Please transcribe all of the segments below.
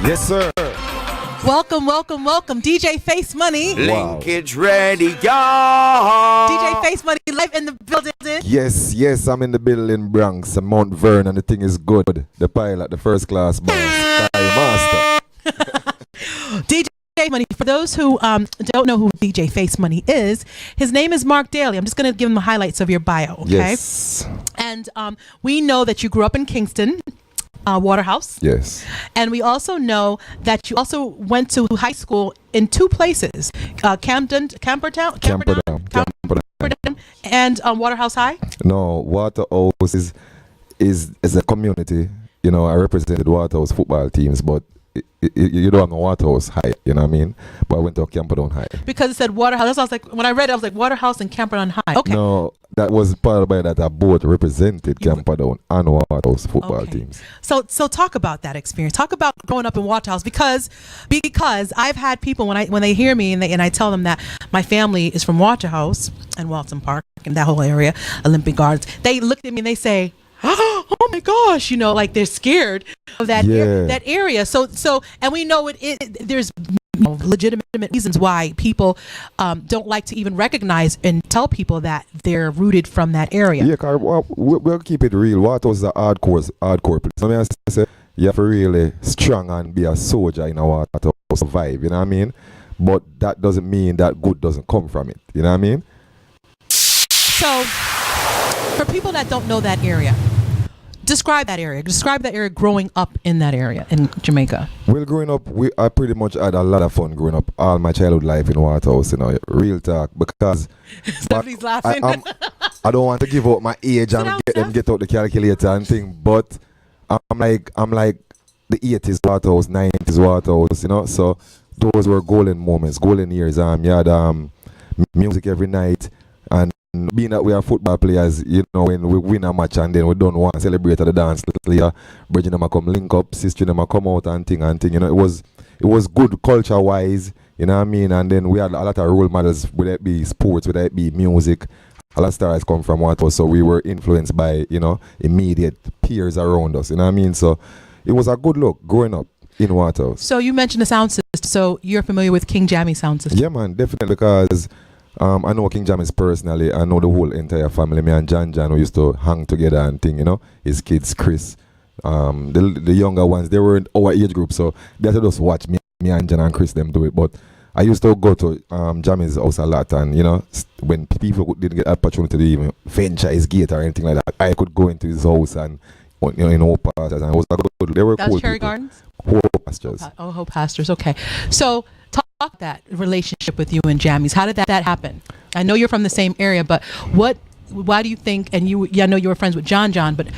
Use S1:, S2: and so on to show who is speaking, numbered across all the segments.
S1: Yes, sir.
S2: Welcome, welcome, welcome. DJ Face Money.
S1: Linkage ready, y'all.
S2: DJ Face Money live in the building.
S1: Yes, I'm in the building, Bronx, and Mount Vernon. The thing is good. The pilot, the first class boss, Sky Master.
S2: DJ Money, for those who don't know who DJ Face Money is, his name is Mark Daly. I'm just going to give him the highlights of your bio, okay?
S1: Yes.
S2: And we know that you grew up in Kingston. Waterhouse.
S1: Yes.
S2: And we also know that you also went to high school in two places, Camperdown, and Waterhouse High.
S1: No, Waterhouse is a community. You know, I represented Waterhouse football teams, but you don't know Waterhouse High, you know what I mean? But I went to Camperdown High.
S2: Because it said Waterhouse. That's what I was like, when I read it, I was like, Waterhouse and Camperdown High. Okay.
S1: No, that was part of that I both represented Camperdown and Waterhouse football teams.
S2: So talk about that experience. Talk about growing up in Waterhouse because I've had people when they hear me and I tell them that my family is from Waterhouse and Walton Park and that whole area, Olympic Gardens. They look at me and they say, oh my gosh, you know, like they're scared of that that area. So and we know there's legitimate reasons why people don't like to even recognize and tell people that they're rooted from that area.
S1: Yeah, we'll keep it real. Waterhouse is a hardcore place. I mean, I say you have to really strong and be a soldier in a Waterhouse to survive, you know what I mean? But that doesn't mean that good doesn't come from it, you know what I mean?
S2: So for people that don't know that area, describe that area. Describe that area growing up in that area in Jamaica.
S1: Well, growing up, I pretty much had a lot of fun growing up. All my childhood life in Waterhouse, you know, real talk. Because
S2: Stephanie's laughing.
S1: I don't want to give out my age and get out the calculator and thing. But I'm like the 80s Waterhouse, 90s Waterhouse, you know. So those were golden moments, golden years. You had music every night. And being that we are football players, you know, when we win a match and then we don't want to celebrate at the dance later, bridging them come link up, sister them come out and thing, you know, it was good culture wise, you know what I mean? And then we had a lot of role models, whether it be sports, whether it be music. A lot of stars come from Waterhouse, so we were influenced by, you know, immediate peers around us, you know what I mean? So it was a good look growing up in Waterhouse.
S2: So you mentioned the sound system, so you're familiar with King Jammy sound system? Yeah,
S1: man, definitely, because I know King Jammy's personally. I know the whole entire family. Me and Jan we used to hang together and thing, you know. His kids, Chris, the younger ones, they were in our age group, so they had to just watch me and Jan and Chris them do it. But I used to go to Jammy's house a lot, and you know, when people didn't get opportunity to even venture his gate or anything like that, I could go into his house and, you know, in Hope Pastures, and it was good. They were
S2: That's
S1: cool
S2: Cherry
S1: people.
S2: Gardens?
S1: Hope Pastures.
S2: Hope Pastures. Okay, so talk that relationship with you and Jammies. How did that happen? I know you're from the same area, but why do you think, and I know you were friends with John, but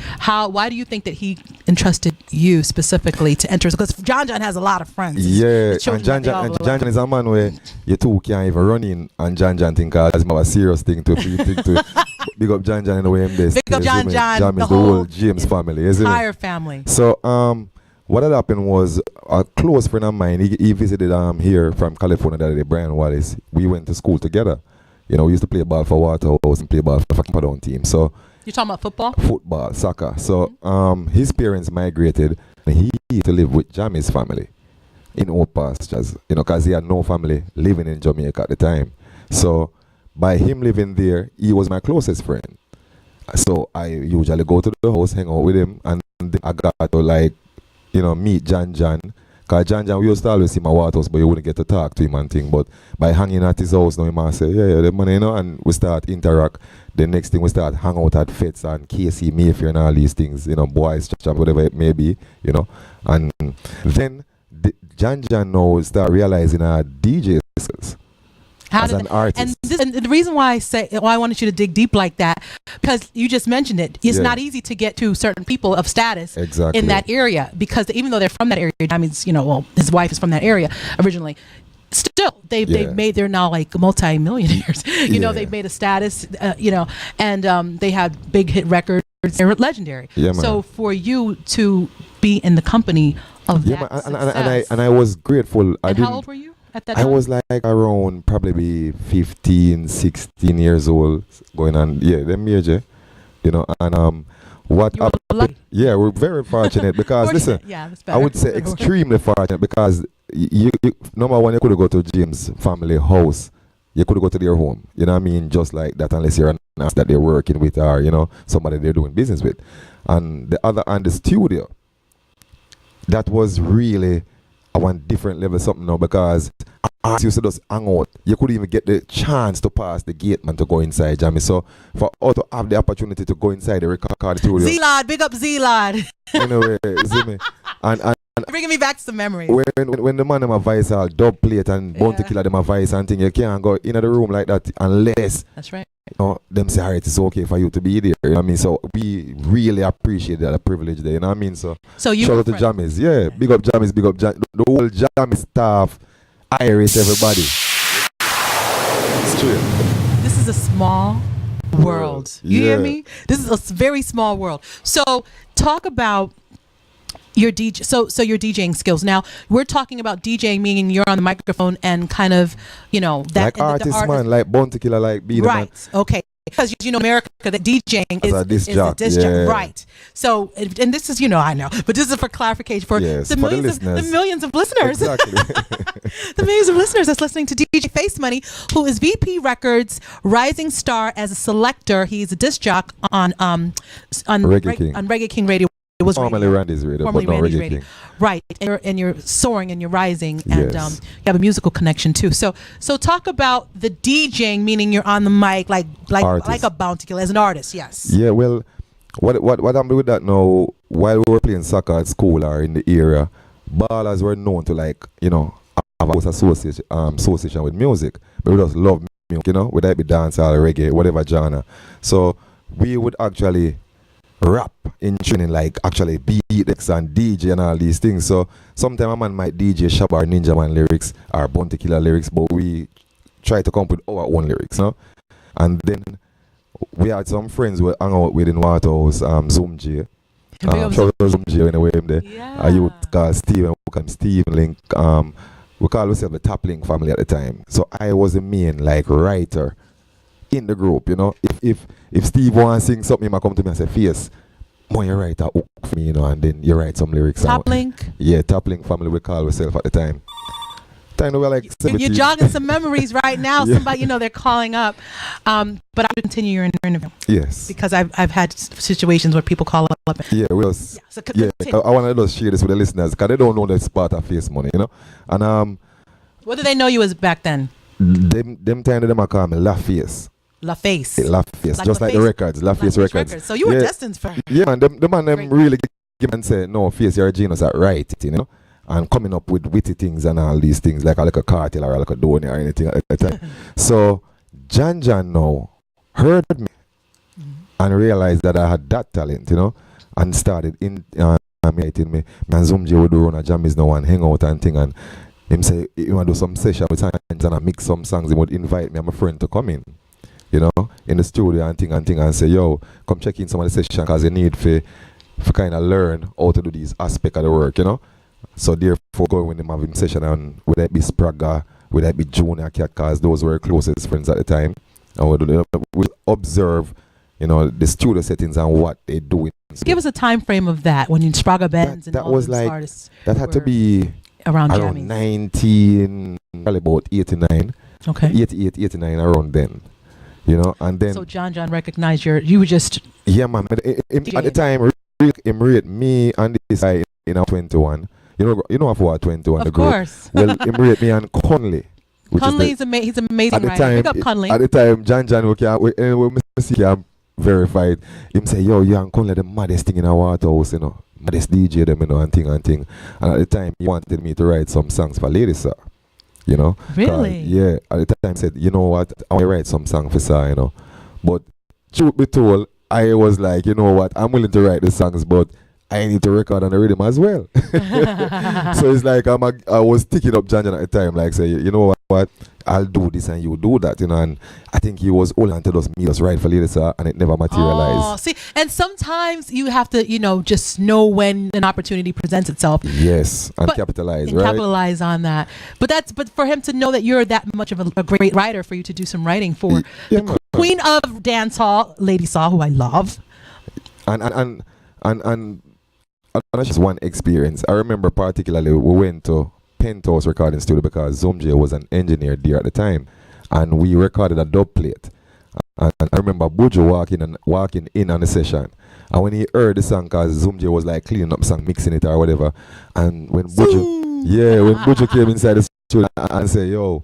S2: why do you think that he entrusted you specifically to enter? Because John has a lot of friends.
S1: Yeah, and John is a man where you two can't even run in, and John think that's a serious thing to big up John in the way him this.
S2: Big up John,
S1: the whole James family, isn't it?
S2: Entire family.
S1: So what had happened was a close friend of mine, he visited here from California that day, Brian Wallace. We went to school together. You know, we used to play ball for Waterhouse and play ball for Camperdown team. So
S2: you're talking about football?
S1: Football, soccer. So his parents migrated and he used to live with Jammy's family in Old Pastures, you know, because he had no family living in Jamaica at the time. So by him living there, he was my closest friend. So I usually go to the house, hang out with him, and I got to, like, you know, meet John. Because John, we used to always see my Waterhouse, but you wouldn't get to talk to him and thing. But by hanging at his house, now he might say, yeah, the money, you know, and we start interact. The next thing we start hang out at fets and KC Mayfair and all these things, you know, boys, church, whatever it may be, you know. And then John now start realizing DJ skills. As an artist.
S2: And the reason why I wanted you to dig deep like that, because you just mentioned it, it's not easy to get to certain people of status in that area, because even though they're from that area, I mean, you know, well, his wife is from that area originally. Still, they're now like multi-millionaires. You know, they've made a status, you know, and they had big hit records. They're legendary. Yeah, so for you to be in the company of that success,
S1: and I was grateful.
S2: How old were you at that time?
S1: I was like around probably 15, 16 years old, going on, them age, you know, and what
S2: You were lucky.
S1: yeah, we're very fortunate because listen,
S2: Fortunate. Yeah, that's
S1: I would
S2: better.
S1: say extremely fortunate because you number one, you could go to Jim's family house. You could go to their home. You know what I mean? Just like that, unless you're an artist that they're working with or, you know, somebody they're doing business with. And the other and the studio, that was really a one different level something now because artists used to just hang out. You couldn't even get the chance to pass the gate man to go inside, Jamie. So for us to have the opportunity to go inside the record studio.
S2: Z-Lad, big up Z-Lad.
S1: Anyway, you see me? And
S2: Bringing me back to some memories.
S1: when the man them a vice all dub plate and bounty killer them a vice and thing, you can't go in the room like that unless
S2: That's right.
S1: you know, them say alright, it's okay for you to be there. You know what I mean? So we really appreciate that privilege there. You know what I mean? So
S2: you
S1: shout out to Jammies. Yeah, big up Jammies, big up the whole Jammies staff, Iris, everybody. Straight.
S2: This is a small world. You hear me? This is a very small world. So talk about your DJ, so your DJing skills. Now we're talking about DJing, meaning you're on the microphone and kind of, you know, that
S1: like artist man, like bounty killer, like be the man.
S2: Right. Okay. Because you know, America, the DJing is
S1: a disc
S2: jock,
S1: yeah.
S2: right? So, and this is, you know, I know, but this is for clarification for,
S1: yes,
S2: the,
S1: for
S2: millions the millions of listeners.
S1: Exactly.
S2: The millions of listeners that's listening to DJ Face Money, who is VP Records rising star as a selector. He's a disc jock on Reggae King Radio. It was
S1: formerly Randy's Radio, but not Reggae King.
S2: Right, and you're soaring and you're rising, and
S1: yes.
S2: You have a musical connection too. So talk about the DJing, meaning you're on the mic, like a bounty killer as an artist. Yes.
S1: Yeah. Well, what I'm doing with that now, while we were playing soccer at school or in the area, ballers were known to, like, you know, have a association with music, but we just love music, you know, whether it be dancehall, reggae, whatever genre. So we would actually rap in tuning, like actually beatniks and DJ and all these things. So sometimes a man might DJ Shabba or Ninja Man lyrics or Bounty Killer lyrics, but we try to come up with our own lyrics, no? And then we had some friends who hang out with in Waterhouse, Zoom J. Shout out to Zoom J anyway, there.
S2: Yeah.
S1: You would call Steven, Steven Link. We call ourselves the Top Link family at the time. So I was the main, like, writer in the group, you know. If Steve wants to sing something, he might come to me and say, Face, boy, you write a hook for me, you know, and then you write some lyrics.
S2: Top Link?
S1: Yeah, Top Link family, we call ourselves at the time. We were like 17.
S2: You're jogging some memories right now.
S1: Yeah.
S2: Somebody, you know, they're calling up. But I'll continue your interview.
S1: Yes.
S2: Because I've had situations where people call up.
S1: Yeah, we was. Yeah, I want to just share this with the listeners because they don't know that's part of Face Money, you know. And
S2: what did they know you as back then?
S1: Them time them call me La Face.
S2: La Face.
S1: La Face, like just like the records, La Face records.
S2: So you were destined for.
S1: Yeah, man, the man them really give and say, no, Face, you're a genius at writing, you know, and coming up with witty things and all these things, like a cartel or like a Donny or anything at the time. So Jan now heard me and realized that I had that talent, you know, and started imitating me. Man, Zoomji would do run a jammies now and hang out and thing, and him say, you want to do some session with hands and I mix some songs, he would invite me and my friend to come in, you know, in the studio and thing and say, yo, come check in some of the session because you need for kind of learn how to do these aspects of the work, you know. So therefore, going with him have him session, and would that be Spraga, would that be Junior Cat, because those were closest friends at the time, and we observe, you know, the studio settings and what they do.
S2: Give us a time frame of that when you Spraga Benz and
S1: that
S2: all
S1: was
S2: those
S1: like
S2: artists.
S1: That had to be
S2: around
S1: 19, probably about 89.
S2: Okay.
S1: 88, 89, around then. You know, and then
S2: so John recognized you were just
S1: at the time him rate me and this guy in our 21. You know for 21
S2: of
S1: the group.
S2: Course.
S1: Well, him rate me and Conley.
S2: Conley he's an amazing writer. Pick up Conley.
S1: At the time, John we can verify it. Him say, yo, you and Conley the maddest thing in our Waterhouse, you know, maddest DJ them, you know, and thing. And at the time, he wanted me to write some songs for Lady Sir. You know,
S2: really?
S1: Yeah. At the time, said, you know what, I want to write some song for Sir, you know. But truth be told, I was like, you know what, I'm willing to write the songs, but I need to record on the rhythm as well. So it's like I was sticking up John at the time, like say, you know what, I'll do this and you do that, you know. And I think he was all until us me just right for Lady Sir, and it never materialized.
S2: Oh, see, and sometimes you have to, you know, just know when an opportunity presents itself.
S1: Yes, and capitalize, right?
S2: Capitalize on that. But for him to know that you're that much of a great writer, for you to do some writing for the Queen of Dancehall, Lady Saw, who I love.
S1: And that's just one experience. I remember particularly we went to Penthouse Recording Studio because Zoom J was an engineer there at the time, and we recorded a dub plate. And I remember Buju walking in on the session, and when he heard the song, cause Zoom J was like cleaning up song, mixing it or whatever, and when Buju came inside the studio and said, "Yo,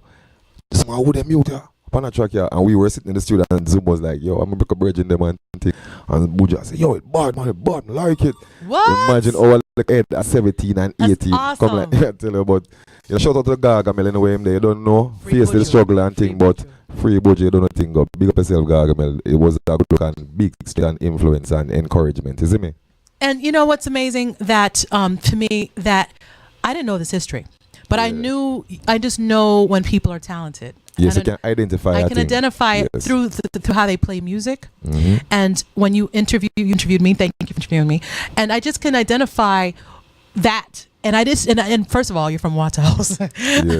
S1: someone would mute ya upon a track here," and we were sitting in the studio, and Zoom was like, "Yo, I'm gonna break a bridge in them and thing," and Buju said, "Yo, it bad, man, I like it."
S2: What?
S1: Imagine our like head at 17 and 18.
S2: Awesome.
S1: Come like I tell you about. You know, shout out to the Gargamel anyway. Him there, you don't know,
S2: Free
S1: face the
S2: Buju.
S1: struggle and
S2: Free
S1: thing, but
S2: Buju.
S1: free Buju, you don't know thing up. Big up yourself, Gargamel. It was a good look and big and influence and encouragement. You see me?
S2: And you know what's amazing that to me that I didn't know this history, but I just know when people are talented.
S1: Yes,
S2: And
S1: you can identify.
S2: I can identify it
S1: Yes.
S2: through how they play music.
S1: Mhm.
S2: And when you interviewed me. Thank you for interviewing me. And I just can identify that. And and first of all, you're from Waterhouse.
S1: Yes.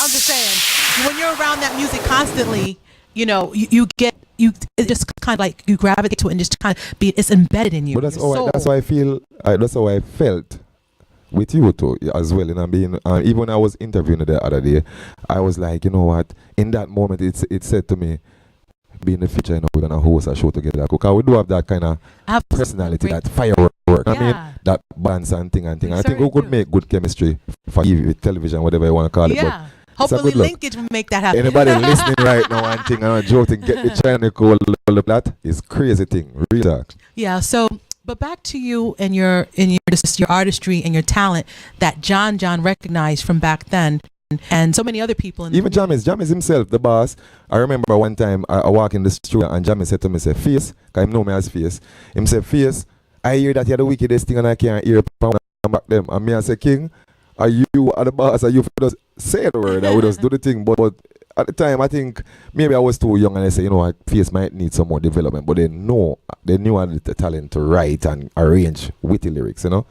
S2: I'm just saying, when you're around that music constantly, you get it just kind of like you gravitate to it and just kind of it's embedded in you.
S1: But that's
S2: your soul.
S1: that's how I feel. That's how I felt with you too as well. And I mean, even when I was interviewing the other day, I was like, you know what? In that moment, it said to me, "Be in the future, we're gonna host a show together." Because we do have that kind of personality, that firework. I mean, that bands and thing. And I think we could make good chemistry for TV, television, whatever you want to call it.
S2: Yeah.
S1: But
S2: hopefully Linkage will make that happen.
S1: anybody listening right now and thing and joking, get the CHYNA Nicole. That is crazy thing. Real talk.
S2: Yeah. So, but back to you and your artistry and your talent that John recognized from back then, and so many other people.
S1: Even Jamis himself, the boss. I remember one time I walk in the studio and Jamis said to me, "Say Face," because him know me as Face. Him say, "Face, I hear that you're the wickedest thing and I can't hear back them." And me I say, "King, are you the boss? Are you for just say the word? I would just do the thing." But at the time, I think maybe I was too young and I say, Face might need some more development. But they knew I had the talent to write and arrange witty lyrics, And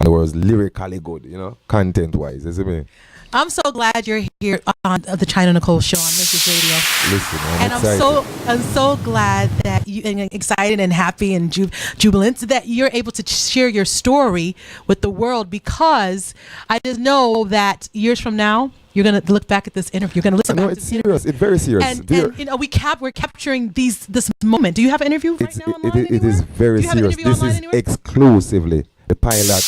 S1: it was lyrically good, content-wise. You see me?
S2: I'm so glad you're here on the CHYNA Nicole show on Mrs. Radio.
S1: Listen,
S2: And I'm so glad that you and excited and happy and jubilant that you're able to share your story with the world, because I just know that years from now you're gonna look back at this interview. You're gonna listen.
S1: No,
S2: back
S1: it's
S2: to this
S1: serious. It's very serious.
S2: And we're capturing this moment. Do you have an interview right now online?
S1: It is very serious. This is exclusively the pilot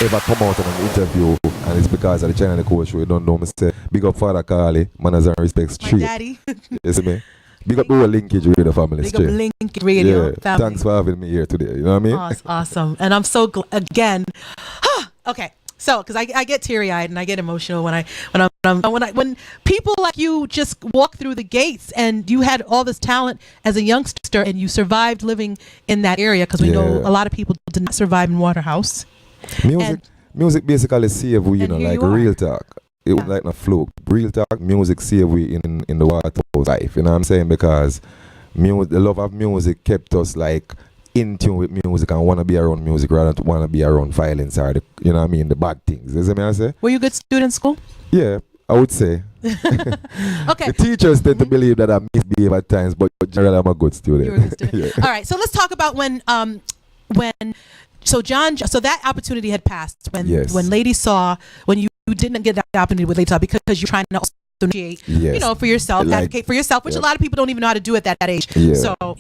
S1: ever come out on an interview, and it's because of the CHYNA Nicole show. You don't know me. Say big up Father Carly, manners and respects.
S2: My daddy.
S1: You see me? Big up the whole Linkage Radio family.
S2: Big up Linkage Radio family.
S1: Thanks for having me here today. You know what I mean?
S2: Awesome. And I'm so again. Okay. So, because I get teary eyed and I get emotional when people like you just walk through the gates, and you had all this talent as a youngster and you survived living in that area, because we know a lot of people did not survive in Waterhouse.
S1: Music basically save we, like real talk. It was like a fluke. Real talk, music save we in the Waterhouse life. You know what I'm saying? Because the love of music kept us like in tune with music and want to be around music rather than want to be around violence or the bad things. You see me I say?
S2: Were you a good student in school?
S1: Yeah, I would say.
S2: Okay.
S1: The teachers tend to believe that I misbehave at times, but generally I'm a good student.
S2: You're a good student. All right, so let's talk about when so that opportunity had passed when Lady saw, when you didn't get that opportunity with Lady Saw, because you're trying to also initiate, for yourself, advocate for yourself, which a lot of people don't even know how to do at that age.
S1: Yeah.
S2: So,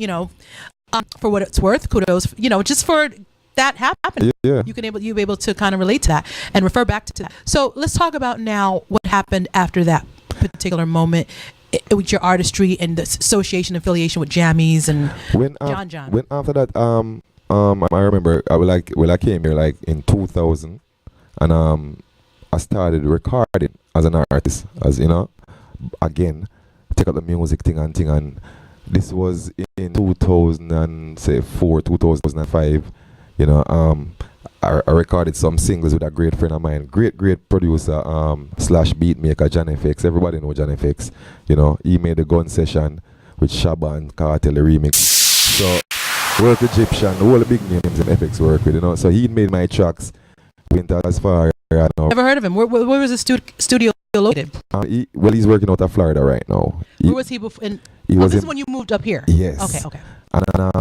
S2: for what it's worth, kudos, just for that happening.
S1: Yeah.
S2: You be able to kind of relate to that and refer back to that. So let's talk about now what happened after that particular moment with your artistry and the association affiliation with Jammies and John.
S1: When after that, I remember I came here like in 2000, and I started recording as an artist, again, take up the music thing, and this was in 2004, 2005. I recorded some singles with a great friend of mine, great producer, / beat maker, John FX. Everybody know John FX. He made the gun session with Shaban, Cartel remix. So work with Egyptian, all the big names in FX work with, So he made my tracks. Went as far.
S2: Never heard of him. Where was the studio located?
S1: He's working out of Florida right now.
S2: Where was he before?
S1: He was
S2: this is when you moved up here.
S1: Yes.
S2: Okay.
S1: And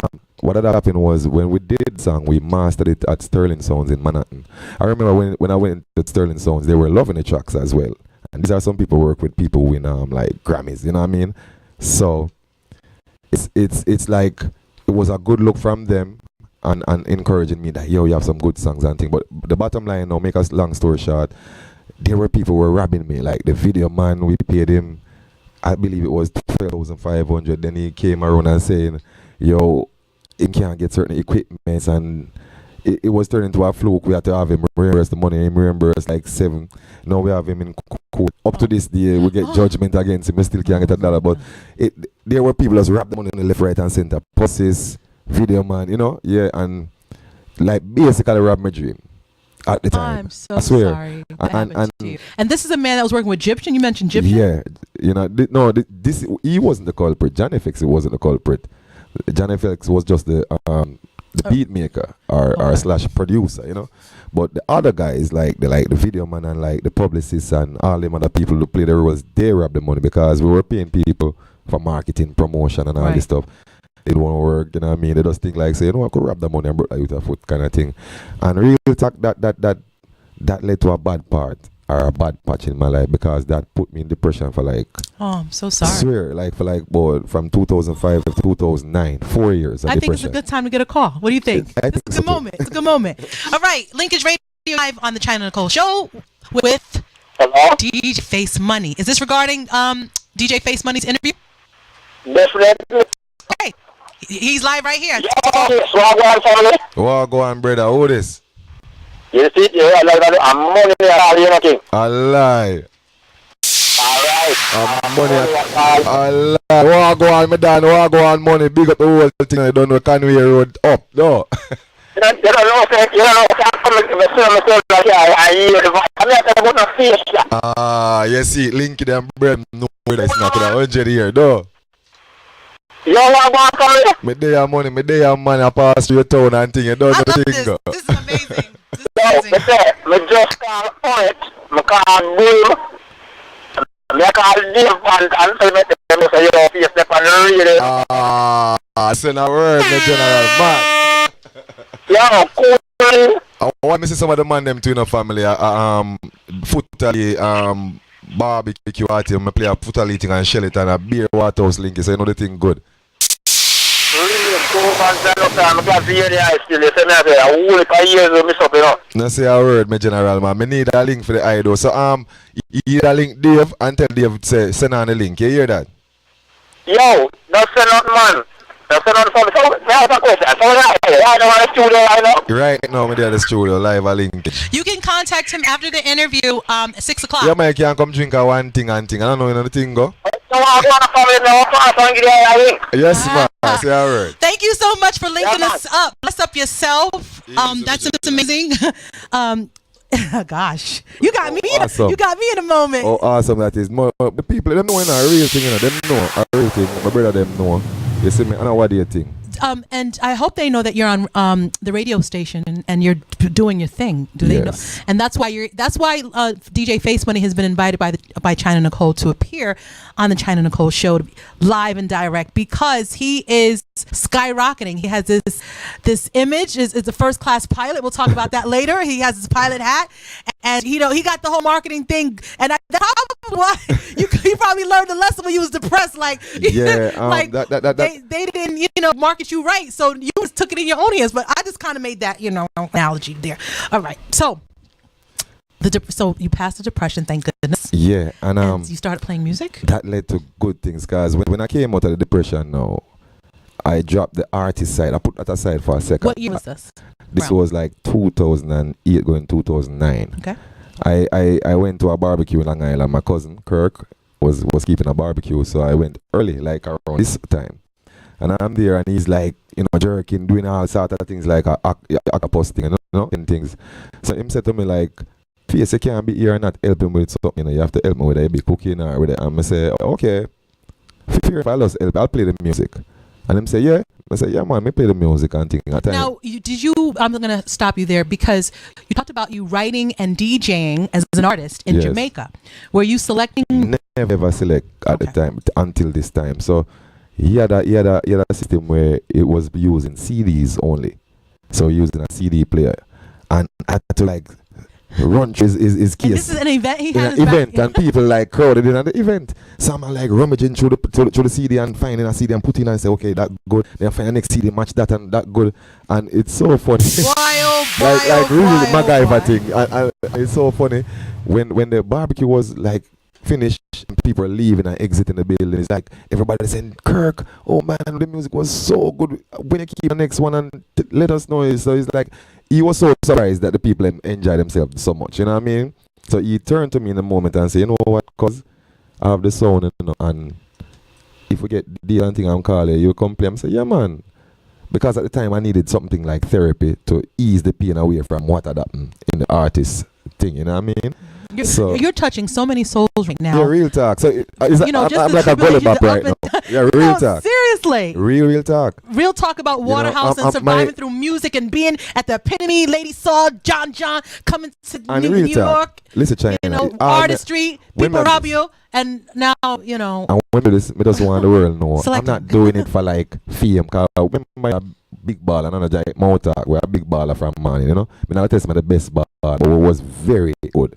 S1: what had happened was when we did the song, we mastered it at Sterling Sounds in Manhattan. I remember when I went to Sterling Sounds, they were loving the tracks as well. And these are some people who work with people who win like Grammys, you know what I mean? So it's like it was a good look from them and encouraging me that yo, you have some good songs and things. But the bottom line now, make us long story short, there were people who were robbing me. Like the video man, we paid him, I believe it was 12,500. Then he came around and saying, yo, he can't get certain equipments, and it was turning into a fluke. We had to have him reimburse the money. Him reimburse like 7. Now we have him in court. Up to this day, we get judgment against him. We still can't get $1. But there were people just wrapped the money in the left, right, and center. Buses, video man, you know, yeah, and like basically robbed my dream at the time.
S2: I'm so sorry. And this is a man that was working with Egyptian. You mentioned Egyptian.
S1: Yeah, you know, this he wasn't the culprit. John FX wasn't the culprit. John FX was just the beat maker or slash producer, you know. But the other guys, like the video man and like the publicists and all them other people who play the roles, they robbed the money because we were paying people for marketing, promotion, and all this stuff. They don't want to work, you know what I mean? They just think like, say, you know, I could rob the money and broke that with a foot kind of thing. And real talk, that led to a bad part or a bad patch in my life because that put me in depression for like,
S2: oh, I'm so sorry.
S1: I swear, like for like, boy, from 2005 to 2009, 4 years.
S2: I think it's a good time to get a call. What do you think? It's a good moment. It's a good moment. All right, Linkage Radio live on the CHYNA Nicole show with DJ Face Money. Is this regarding DJ Face Money's interview?
S3: Definitely.
S2: Okay. He's live right here.
S1: Well, go on, brother. Who this?
S3: You see, I'm money there,
S1: I lie.
S3: Alright.
S1: Money. I lie. Well, go on, me dan. Well, go on, money. Big up the whole thing. I don't know. Conway Road up. No.
S3: You don't know,
S1: you see, Linky them bread. No, that's not 100 here, though.
S3: You want to
S1: me day money, me day money, I pass through your town and thing, you don't know the thing.
S2: This is amazing. This is amazing.
S3: me just call Poet, me call Boom, me call Dave and tell me to say, yo, face step and really.
S1: Send a word, the general, man.
S3: Yo, cool.
S1: I want to see some of the man them to in a family, footally, barbecue party, I play a football eating and shell it and a beer water house link, so you know the thing good. No say a word, my general man. I need a link for the idol. So you need a link Dave and tell Dave to send on the link. You hear that?
S3: Yo, don't send out man. Don't send out for me. So now the question. So I don't want the studio right now.
S1: Right now, I'm there at the studio live a link.
S2: You can contact him after the interview at 6 o'clock.
S1: Yeah, man, you can come drink a one thing and thing. I don't know, you know the thing go. Yes, man. Say a word.
S2: Thank you so much for linking us up. Bless up yourself. That's amazing. Gosh, you got me.
S1: Awesome.
S2: You got me in a moment.
S1: Oh, awesome that is. The people, them know in a real thing, you know. Them know a real thing. My brother, them know. You see me? I know what do you think.
S2: And I hope they know that you're on the radio station and you're doing your thing. Do they know? And that's why DJ Face Money has been invited by CHYNA Nicole to appear on the CHYNA Nicole show live and direct because he is skyrocketing. He has this image is a first class pilot. We'll talk about that later. He has his pilot hat, and you know he got the whole marketing thing. And that's probably why you probably learned a lesson when you was depressed. Like like they didn't market you right, so you just took it in your own hands. But I just kind of made that analogy there. All right, so so you passed the depression, thank goodness.
S1: Yeah, and
S2: you started playing music.
S1: That led to good things, guys. When I came out of the depression, now I dropped the artist side. I put that aside for a second.
S2: What year was this?
S1: This was like 2008 going 2009.
S2: Okay.
S1: I went to a barbecue in Long Island. My cousin Kirk was keeping a barbecue, so I went early, like around this time. And I'm there, and he's like, jerking, doing all sorts of things like a posting, and things. So him said to me like, "Face, you can't be here and not help him with something. You have to help me with a big cooking or with it." And I say, "Okay, if I lost help, I'll play the music." And him say, "Yeah." I say, "Yeah, man, me play the music and things."
S2: Now, I'm gonna stop you there because you talked about you writing and DJing as an artist in Jamaica. Were you selecting?
S1: Never ever select at the time until this time. So he had a system where it was using CDs only. So using a CD player. And I had to like run through his case.
S2: And this is an event he
S1: in
S2: had
S1: an event, and people like crowded in at the event. Some are like rummaging through the CD and finding a CD and putting and say, okay, that good. Then find the next CD, match that and that good. And it's so funny. like really MacGyver thing. And it's so funny when the barbecue was like finished, people are leaving and exiting the building. It's like everybody saying, Kirk, oh man, the music was so good. When you keep the next one and let us know. So it's like he was so surprised that the people enjoy themselves so much, you know what I mean? So he turned to me in the moment and said, you know what, cause I have the sound, you know, and if we get the other thing I'm calling you come play. I say, yeah man. Because at the time I needed something like therapy to ease the pain away from what had happened in the artist thing, you know what I mean?
S2: You're touching so many souls right now.
S1: Yeah, real talk. So I'm like a
S2: tribulation
S1: gulliver right now. Yeah, real
S2: No,
S1: talk.
S2: seriously.
S1: Real talk.
S2: Real talk about Waterhouse and surviving through music and being at the epitome. Lady Saw, John coming to New York.
S1: Listen, CHYNA.
S2: You know, artistry, people rob you, and now, you know.
S1: And when me just want the world know,
S2: So like,
S1: I'm not doing it for like fame. Cause remember a big baller, and another giant mouth talk, we're a big baller from man, you know. I never test me the best baller, but it was very good.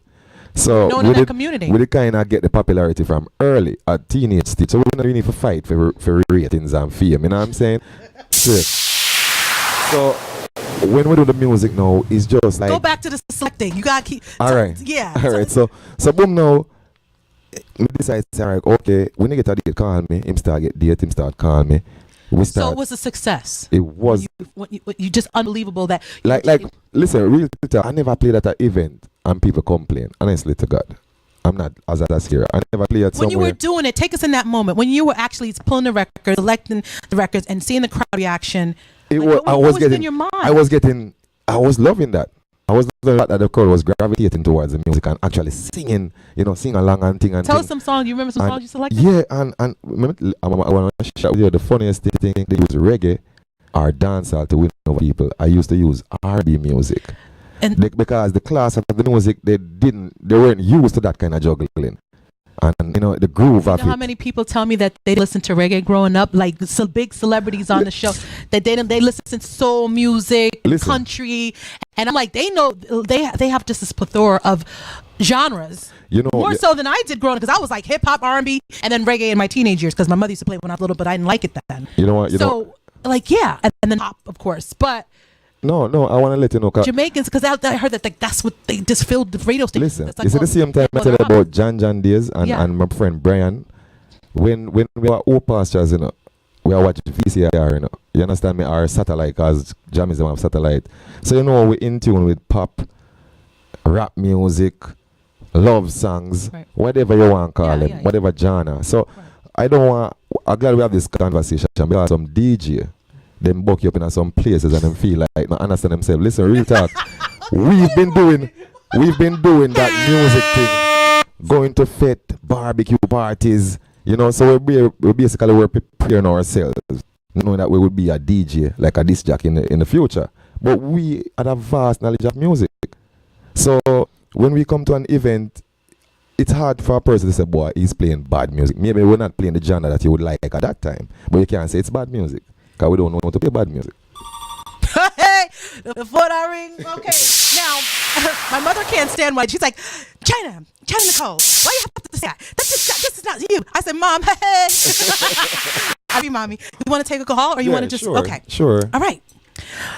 S1: So
S2: known in that community.
S1: We kind of get the popularity from early at teenage stage. So we don't really need to fight for ratings and fame. You know what I'm saying? So when we do the music now, it's just like
S2: go back to the selecting. You gotta keep.
S1: All right.
S2: Yeah.
S1: All right. So boom now. We decide to say, all right, okay. When you get a date, call me. Him start get date. Him start call me.
S2: So it was a success.
S1: It was.
S2: You just unbelievable that.
S1: Like listen, real talk. I never played at an event and people complain. Honestly to God, I'm not as here. I never played at somewhere.
S2: When you were doing it, take us in that moment when you were actually pulling the records, selecting the records, and seeing the crowd reaction. What was in your mind?
S1: I was loving that. I was loving that the crowd was gravitating towards the music and actually singing, you know, sing along and thing and
S2: Tell
S1: thing.
S2: us some songs. You remember some songs you selected?
S1: Yeah, and remember, I want to share with you the funniest thing. They use reggae or dancehall to win over people. I used to use R&B music. Because the class of the music, they weren't used to that kind of juggling. And you know the groove of it.
S2: How many people tell me that they listen to reggae growing up, like so big celebrities on the show, that they listen to soul music, country, and I'm like, they know they have just this plethora of genres.
S1: You know,
S2: more so than I did growing up, because I was like hip hop, R&B, and then reggae in my teenage years because my mother used to play when I was little, but I didn't like it then.
S1: You know what?
S2: Like yeah, and then pop, of course, but.
S1: No, I want to let you know.
S2: Jamaicans, because I heard that that's what they just filled the radio station.
S1: Listen, it's at the same time I tell you about John days and my friend Brian. When we were all pastures, you know, we are watching VCR, you know. You understand me? Our satellite, because Jam is have satellite. So you know we're in tune with pop, rap music, love songs, whatever you want to call them, whatever genre. So I'm glad we have this conversation because some DJ. Them buck you up in some places and them feel like not understand themselves. Listen, real talk. We've been doing that music thing, going to fete, barbecue parties, you know. So we're basically preparing ourselves, knowing that we will be a DJ, like a disc jockey in the future. But we had a vast knowledge of music. So when we come to an event, it's hard for a person to say, boy, he's playing bad music. Maybe we're not playing the genre that you would like at that time, but you can't say it's bad music. Because we don't know how to play bad music.
S2: Hey, the phone I ring. Okay, now, my mother can't stand why. She's like, CHYNA Nicole, why you have to say that? This is not you. I said, Mom, hey. I mean, Mommy, you want to take a call or you want to just,
S1: sure,
S2: okay.
S1: Sure.
S2: All right.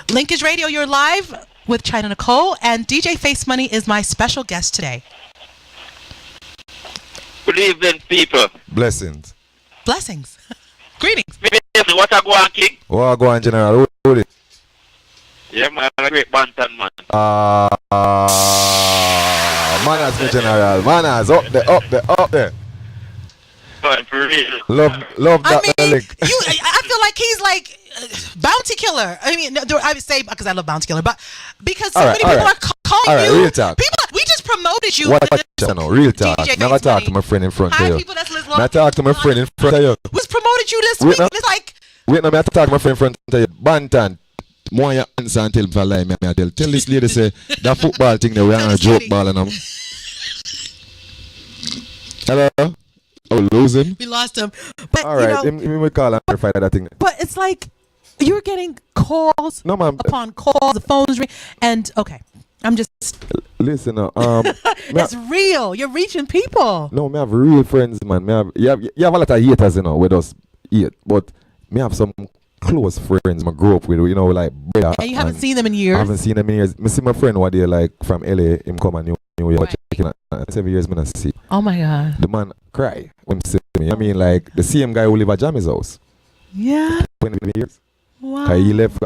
S2: Linkage Radio, you're live with CHYNA Nicole, and DJ Face Money is my special guest today.
S3: Good evening, people.
S1: Blessings.
S2: Greetings.
S3: What a go on, King?
S1: What a go on, General? Who is it?
S3: Yeah, man, a great bantan, man.
S1: Manners, me General. Manners, up there.
S3: But for real.
S1: Love that link.
S2: I feel like he's like Bounty Killer. I mean, I would say because I love Bounty Killer, but because so many people are calling you.
S1: Real talk.
S2: People, we just promoted you.
S1: What channel? Real talk. Never talk to my friend in front of you.
S2: People that's listening.
S1: Never talk to my friend in front of you.
S2: Who's promoted you this week? It's like.
S1: Wait, no, I have to talk to my friend in front of you. Bantan. More your answer and tell me if I lie. Tell this lady say that football thing that we are on a joke ball and Hello? losing.
S2: We lost him. But
S1: All right, we call and verify that thing.
S2: But it's like you're getting calls upon calls, the phones ring, and okay, I'm just
S1: listen.
S2: it's real. You're reaching people.
S1: No, me have real friends, man. You have a lot of haters, with us, but me have some close friends I grew up with, like brother.
S2: And you haven't seen them in years?
S1: I haven't seen them in years. I see my friend one day, like, from LA, him come and New York, checking 7 years, I see.
S2: Oh my God.
S1: The man cry when he see me. I mean, like, the same guy who live at Jammy's house.
S2: Yeah.
S1: 20 years.
S2: Wow.
S1: He left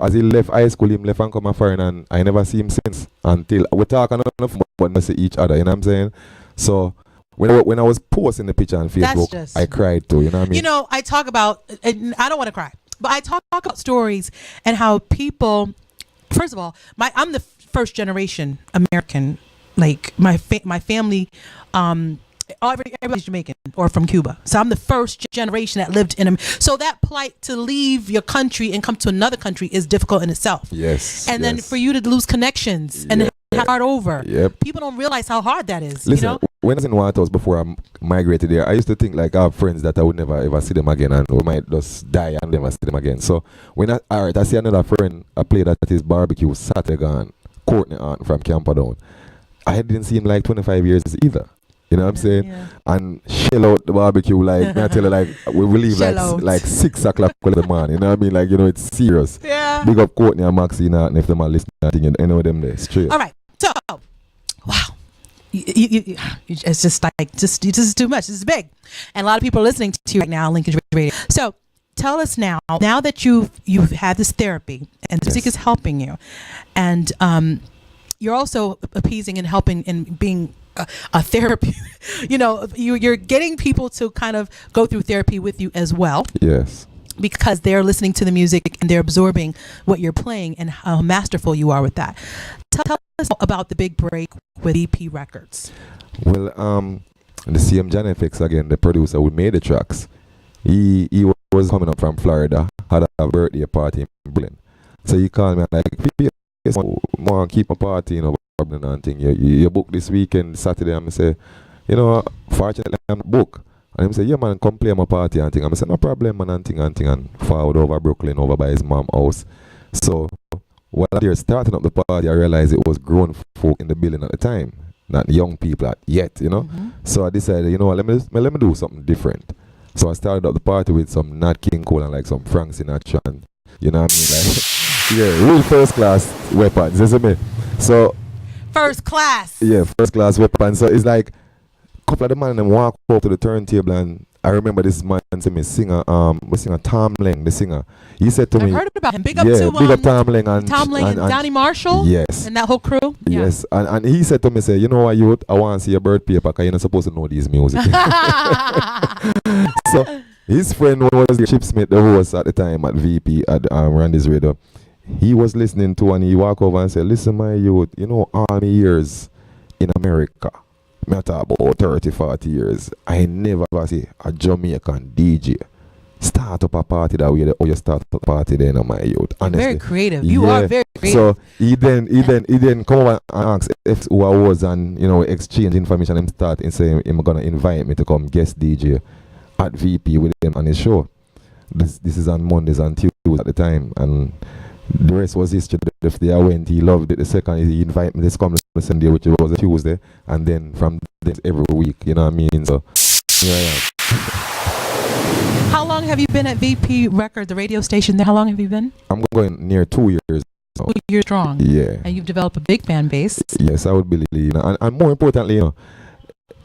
S1: high school, he left and come a foreign, and I never see him since until we talk enough, but not see each other, you know what I'm saying? So, when I was posting the picture on Facebook, I cried too, you know what I mean?
S2: I talk about, and I don't want to cry, but I talk about stories and how people, first of all, I'm the first generation American, like my family, everybody's Jamaican or from Cuba. So I'm the first generation that lived in so that plight to leave your country and come to another country is difficult in itself.
S1: Yes.
S2: And then for you to lose connections and start over.
S1: Yep.
S2: People don't realize how hard that is.
S1: Listen, when I was in White House before I migrated there, I used to think like I have friends that I would never ever see them again, and we might just die and never see them again. So when I see another friend I played at his barbecue Saturday gone, Courtney Aunt from Camperdown. I didn't see him like 25 years either. You know what I'm saying? Yeah. And shell out the barbecue, like, I tell you, like, we leave like 6 o'clock in the morning. You know what I mean? Like, it's serious.
S2: Yeah.
S1: Big up Courtney and Maxine, and if them are listening, I think you know them there straight.
S2: All right. So, wow. It's just like, this is too much. This is big. And a lot of people are listening to you right now on Linkage Radio. So, tell us now that you've had this therapy and the music is helping you, and you're also appeasing and helping and being a therapy, you're getting people to kind of go through therapy with you as well.
S1: Yes.
S2: Because they're listening to the music and they're absorbing what you're playing and how masterful you are with that. Tell us about the big break with EP Records.
S1: Well, the CM Jan FX again, the producer who made the tracks, he was coming up from Florida, had a birthday party in Brooklyn. So he called me and like, more keep a party, and thing. You book this weekend, Saturday, and I say, fortunately I'm booked. And he say, yeah man, come play my party and thing. I say, no problem man, and thing, and forward over Brooklyn, over by his mom's house. So while they're starting up the party, I realized it was grown folk in the building at the time, not young people yet,
S2: Mm-hmm.
S1: So I decided, let me do something different. So I started up the party with some Nat King Cole and like some Frank Sinatra, and you know what I mean? Like, yeah, real first class weapons, you see me? So
S2: first class.
S1: Yeah, first class weapon. So it's like a couple of the man them walk up to the turntable, and I remember this man to me singer Tom Lang, the singer. He said to me,
S2: I've heard about him. Big
S1: up Tom Lang and
S2: Donnie Marshall.
S1: Yes.
S2: And that whole crew. Yeah.
S1: Yes. And he said to me, say, you know what, youth, I want to see your bird paper because you're not supposed to know these music. So his friend was Chip Smith, the host at the time at VP at Randy's Radio. He was listening to, and he walked over and said, listen my youth, all my years in America, I talk about 30, 40 years, I never see a Jamaican DJ start up a party that way, or you start up a party then, my youth. Honestly.
S2: Very creative. You are very creative.
S1: So he then come over and ask if who I was, and exchange information, and start and say he's gonna invite me to come guest DJ at VP with him on his show. This is on Mondays and Tuesdays at the time, and the rest was history. The first day I went, he loved it. The second, he invited me to come on Sunday, which was a Tuesday, and then from then every week, you know what I mean? So, here I am.
S2: How long have you been at VP Record, the radio station there? How long have you been?
S1: I'm going near 2 years.
S2: So. 2 years strong.
S1: Yeah.
S2: And you've developed a big fan base.
S1: Yes, I would believe. And more importantly, to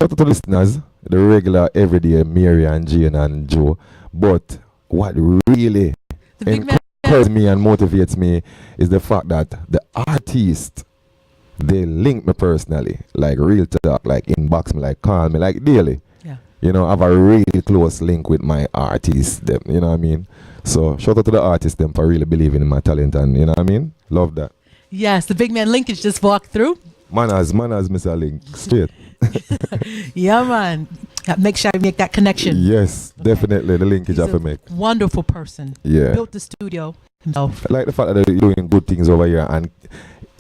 S1: the listeners, the regular, everyday Mary and Jane and Joe, but what really encourages me and motivates me is the fact that the artists, they link me personally, like real talk, like inbox me, like call me, like daily. Yeah. I have a really close link with my artists, them, you know what I mean? So shout out to the artists, them, for really believing in my talent, and you know what I mean? Love that.
S2: Yes, the big man linkage just walked through.
S1: Manners, Mr. Link, straight.
S2: Yeah, man. Make sure I make that connection.
S1: Yes, definitely. The linkage I have to make.
S2: Wonderful person.
S1: Yeah.
S2: Built the studio himself.
S1: I like the fact that you're doing good things over here, and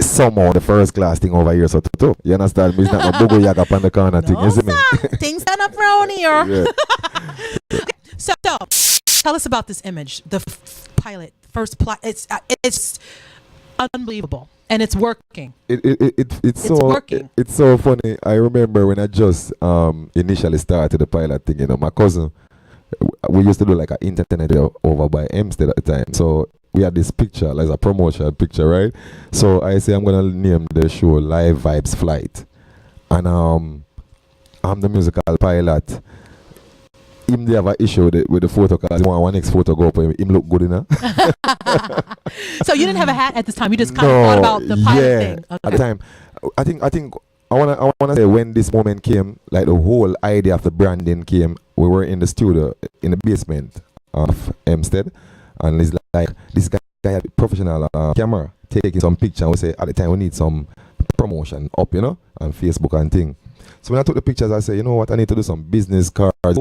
S1: somehow the first class thing over here, so too. You understand me? It's not a boogo yaga up on the corner thing, you see me?
S2: Things done up around here.
S1: Yeah.
S2: So, tell us about this image, the pilot, first plot. It's unbelievable, and it's working.
S1: It's so
S2: working.
S1: It's so funny. I remember when I just initially started the pilot thing. You know, my cousin, we used to do like an internet over by Hempstead at the time. So we had this picture, like a promotion picture, right? So I say I'm gonna name the show Live Vibes Flight, and I'm the musical pilot. Him they have an issue with the photo because he want one next photo go up and him look good enough.
S2: So you didn't have a hat at this time. You just kind of thought about the pilot thing. Okay.
S1: At the time, I think I wanna say when this moment came, like the whole idea of the branding came. We were in the studio in the basement of Hempstead, and it's like this guy had a professional camera taking some picture. And we say at the time we need some promotion up, you know, on Facebook and thing. So when I took the pictures, I said, you know what, I need to do some business cards.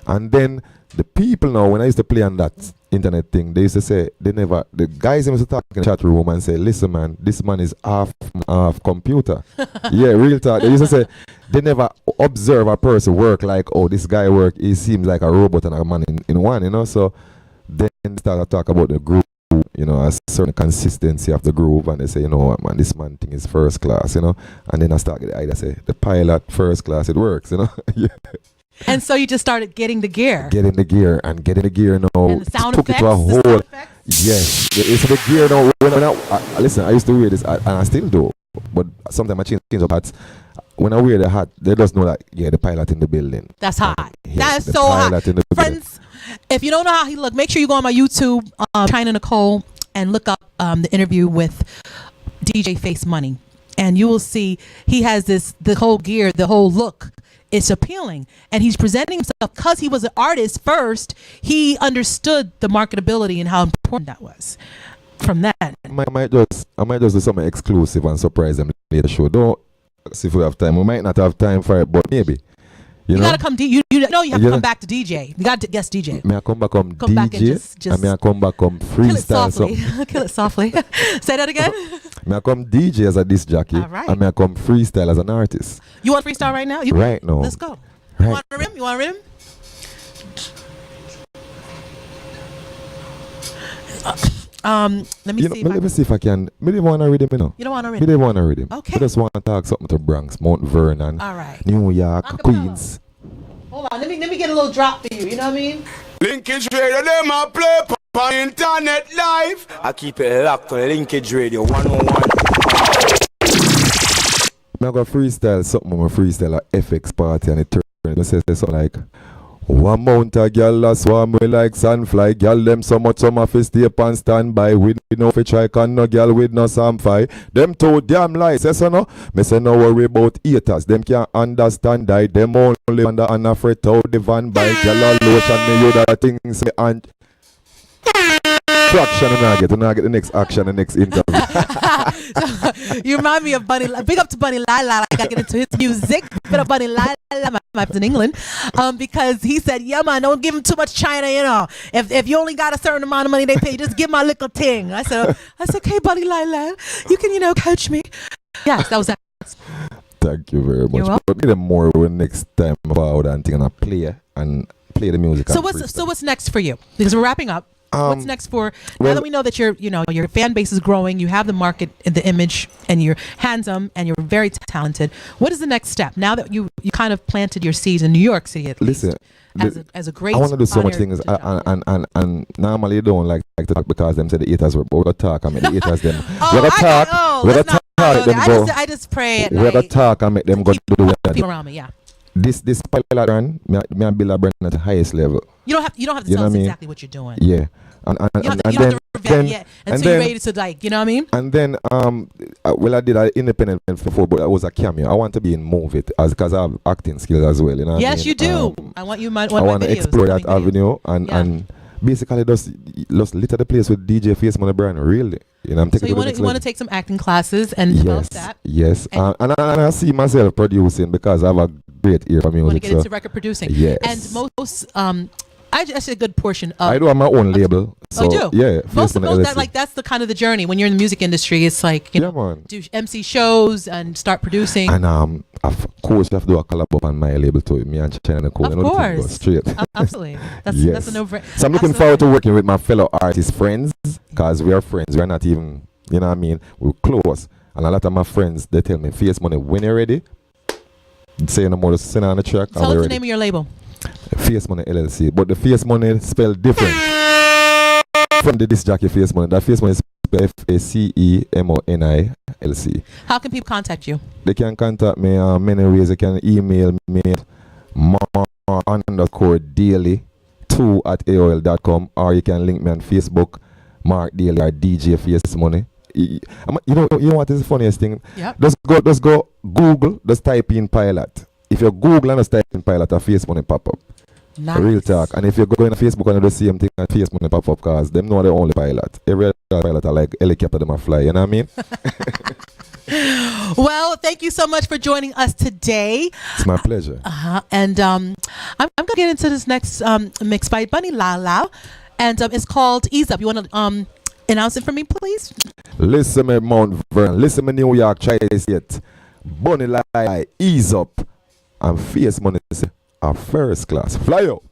S1: And then the people now, when I used to play on that internet thing, they used to say, the guys used to talk in the chat room and say, listen man, this man is half computer. Yeah, real talk. They used to say, they never observe a person work like, oh, this guy work, he seems like a robot and a man in one, you know. So then they started to talk about the groove, you know, a certain consistency of the groove, and they say, you know what man, this man thing is first class, you know. And then I started the idea, say, the pilot first class, it works, you know. Yeah.
S2: And so you just started getting the gear.
S1: Getting the gear now.
S2: And the sound
S1: took
S2: effects,
S1: it to a whole.
S2: the sound effects?
S1: Yes, it's the gear now. Listen, I used to wear this, and I still do. But sometimes I change up hats. When I wear the hat, they just know that the pilot in the building.
S2: That's hot.
S1: Yes,
S2: That's so hot.
S1: Friends,
S2: if you don't know how he look, make sure you go on my YouTube, CHYNA Nicole, and look up the interview with DJ Face Money, and you will see he has the whole gear, the whole look. It's appealing, and he's presenting himself because he was an artist first. He understood the marketability and how important that was. From that,
S1: I might just do something exclusive and surprise them later. Show. Don't see if we have time. We might not have time for it, but maybe. You know?
S2: Gotta come. You know you have to come back to DJ. You got to guest DJ.
S1: May I come back come DJ?
S2: Back and just
S1: may I come back come freestyle something?
S2: Kill it softly. Say that again.
S1: May I come DJ as a disc jockey?
S2: All right.
S1: And may I come freestyle as an artist?
S2: You want freestyle right now?
S1: Right now.
S2: Let's go.
S1: Right.
S2: You want a rim? You want a rim? Let me see.
S1: Let me see if I can. Me don't want to read him, you know.
S2: You don't want to read
S1: him? Me don't want to read him.
S2: Okay.
S1: I just want to talk something to Bronx, Mount Vernon,
S2: all right.
S1: New York, Queens.
S2: Hold on. Let me get a little drop for you. You know what I mean?
S4: Linkage Radio, them a play on internet live. I keep it locked on Linkage Radio 101.
S1: I'm going to freestyle something. I'm going to freestyle a FX party and it turns. I say something like, one mount a gal a swarm we like sandfly. Gal them so much some of stay up and stand by. We no fi try can no gal with no samfy. Them two damn lies, say so no. Me say no worry about haters. Them can't understand I. Them only under and afraid how the van by. Gal a lotion me you that things say and fraction and I get the next action, the next interview.
S2: You remind me of Bunny. Big up to Bunny Lala. I got to get into his music. Big up Bunny Lala. My in England, because he said, "Yeah, man, don't give him too much China. You know, if you only got a certain amount of money they pay, just give my little thing." I said, "Okay, Bunny Lala, you can coach me." Yes, that was that.
S1: Thank you very much. But maybe more when next time about and thing and I play the music.
S2: So what's next for you? Because we're wrapping up. What's next for now that we know that your fan base is growing, you have the market, the image, and you're handsome and you're very talented. What is the next step now that you kind of planted your seeds in New York City at least?
S1: Listen,
S2: as a great.
S1: I want to do so much things, and normally you don't like to talk because them say the haters were but we talk and make the haters them.
S2: I just pray at night.
S1: We're gonna talk and make them go do the
S2: people around me. Yeah.
S1: This pilot run, me build a brand at the highest level.
S2: You don't have to tell us exactly what you're doing.
S1: Yeah.
S2: You don't have to reveal it yet until you're ready to you know what I mean?
S1: And then I did an independent before, but I was a cameo. I want to be in movie because I have acting skills as well. You know.
S2: Yes, you do. I want you one of my videos.
S1: I want to explore that avenue and basically just litter the place with DJ Face Money brand. Really, I'm taking.
S2: So you want to take some acting classes and develop that.
S1: Yes, and I see myself producing because I have a great ear for music.
S2: Want to get into record producing.
S1: Yes.
S2: And most That's a good portion of.
S1: I do have my own label. So,
S2: oh, do?
S1: Yeah.
S2: Most of that, like, that's the kind of the journey when you're in the music industry. It's like, you know,
S1: man.
S2: do MC shows and start producing.
S1: And of course, you have to do a collab up on my label too. Me and CHYNA Nicole.
S2: Of
S1: you know,
S2: course.
S1: go straight.
S2: Absolutely. That's
S1: Yes.
S2: a no-brainer.
S1: So I'm looking forward to working with my fellow artist friends, because we are friends. We're not even, you know what I mean? We're close. And a lot of my friends, they tell me, Face Money, when you're ready, say no more, send on the track.
S2: Tell us the name of your label.
S1: Face Money LLC. But the Face Money spelled different from the disc jockey Face Money. That Face Money is spelled FACEMONI LC.
S2: How can people contact you?
S1: They can contact me many ways. They can email me mark_daily2@aol.com, or you can link me on Facebook, Mark Daily or DJ Face Money. You know what is the funniest thing?
S2: Yep.
S1: Just go Google, just type in Pilot. If you Google and just type in Pilot, a Face Money pop up.
S2: Nice.
S1: Real talk. And if you go in Facebook and do the same thing, and Face Money pop up, because them know the only pilot. Every other pilot are like helicopter, them a fly. You know what I mean?
S2: Well, thank you so much for joining us today.
S1: It's my pleasure.
S2: And I'm gonna get into this next mix by Bunny Lala, and it's called Ease Up. You want to announce it for me, please?
S1: Listen me Mount Vernon, listen me New York, try this yet. Bunny Lala, Ease Up, and Face Money, a first class. Fly out.